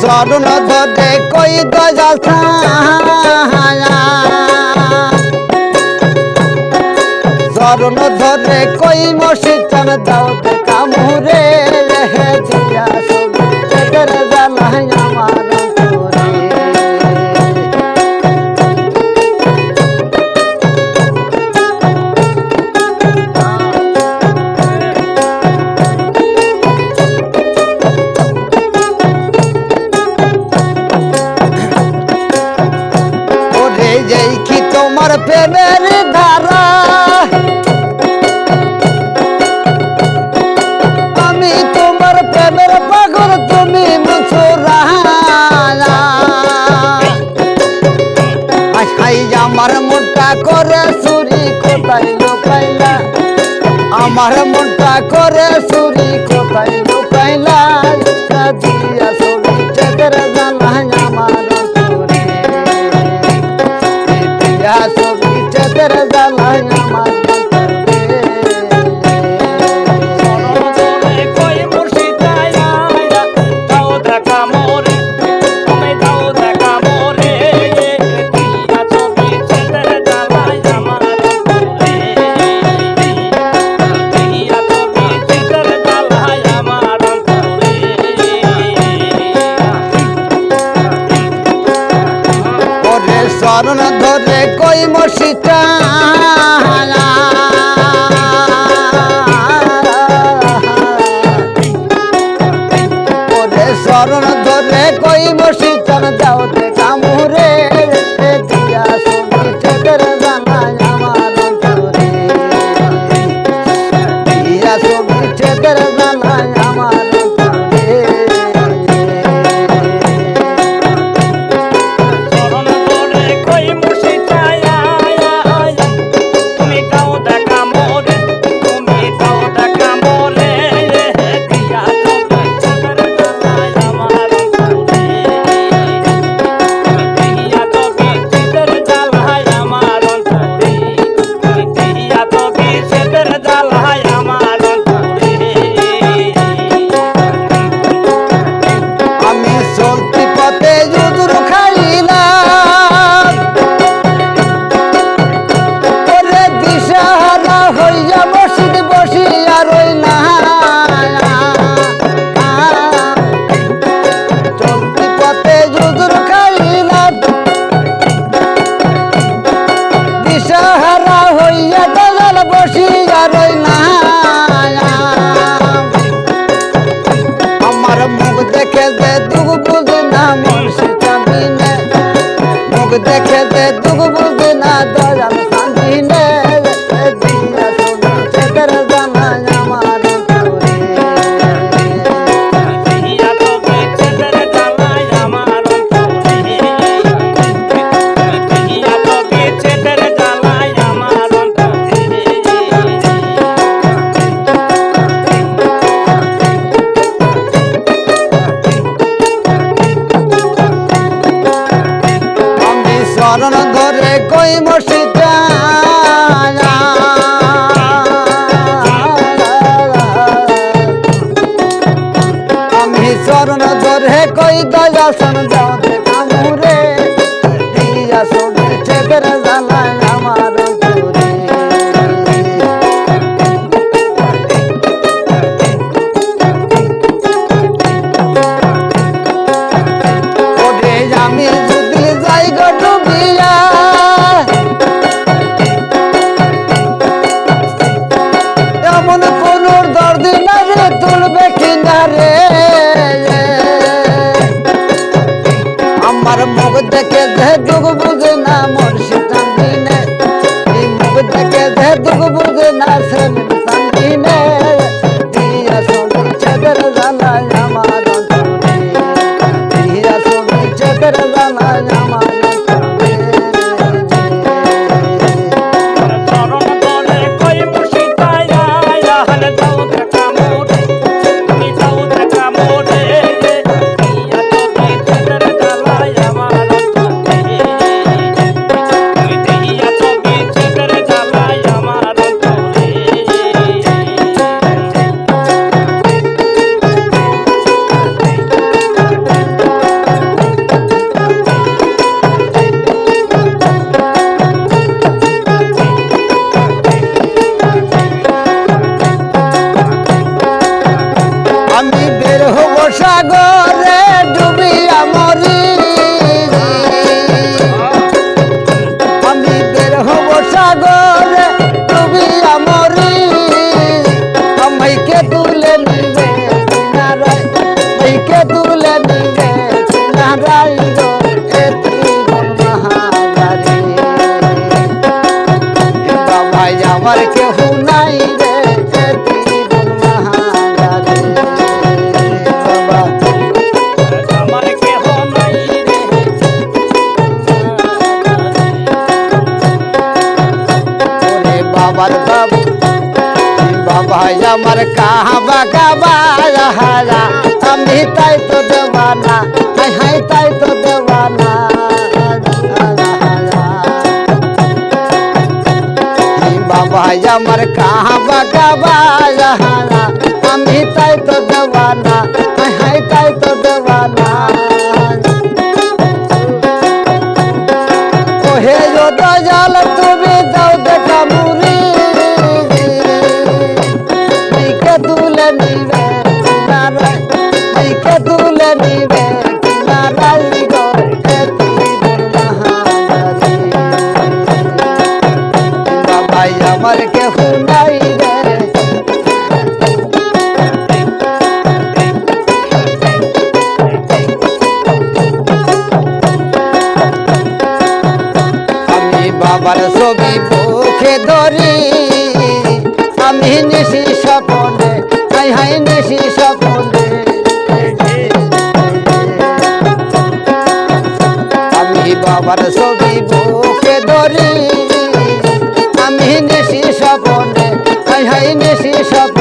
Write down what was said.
চরণ ধরে কই দয়াল ছায়া চরণ ধরে কই মসজিদ চান দাও দেখা মুরে দিয়া ছবি চেকের জ্বালায় আমার অন্তরে তোমার প্রেমের ধারা আমি তোমার প্রেমের পাগল তুমি মুছুরা আমার মনটা করে চুরি কোথায় লুকাইলা আমার মনটা করে চুরি কোথায় লুকাইলা দিয়া চুরি চেকের জ্বালায় আমার অন্তরে ছবি চেকের জ্বালায় আমার চরণ ধরে কই মসজিদটা ওরে চরণ ধরে কই মসজিদটা দাও দেখা মুরে দিয়া ছবি চেকের জ্বালায় আমার অন্তরে দিয়া ছবি চেকের জ্বালায় আমার অন্তরে দিশাহারা হইয়া দয়াল বসিয়া রইলাম আমার মুখ দেখে যে দুঃখ বুঝে না মনসি চাঁদিনে মুখ দেখে যে দুঃখ বুঝে না দয়াল চাঁদিনে দিয়া ছবি চেকের জ্বালায় আমার অন্তরে দিয়া ছবি চেকের জ্বালায় আমার অন্তরে দিয়া ছবি চেকের জ্বালায় আমার অন্তরে আমি চরণ ধরে কই মসজিদটা আমি চরণ ধরে কই দয়া শোন দাও দেখা মুরে দিয়া ছবি চেকের জ্বালায় আমার অন্তরে ওরে আমি যদি যাই গো ডুবিয়া এমন কোন দর্দ না রে তুলবে কিনারে আমার মুখ দেখে যে দুঃখ বুঝে না মনসি আমার কাবা কাবা হারা আমি তাই তো দেওয়ানা হাই হাই তাই তো দেওয়ানা বাবা আমার কাবা কাবা হারা আমি তাই তো দেওয়ানা হাই হাই তাই তো দেওয়ানা ওহে যো দয়াল তুমি দাও দেখা মুরি কে তুলে নিবে কিনারে কে তুলে নিবে কিনারাই গো বাবাই আমার কে শুনাই রে আমি বাবার ছবি বুকে ধরি আমি নিশি স্বপনে হাই হাই নিশি স্বপনে আমি বাবার ছবি বুকে ধরি আমি নিশি স্বপনে হাই হাই নিশি স্বপনে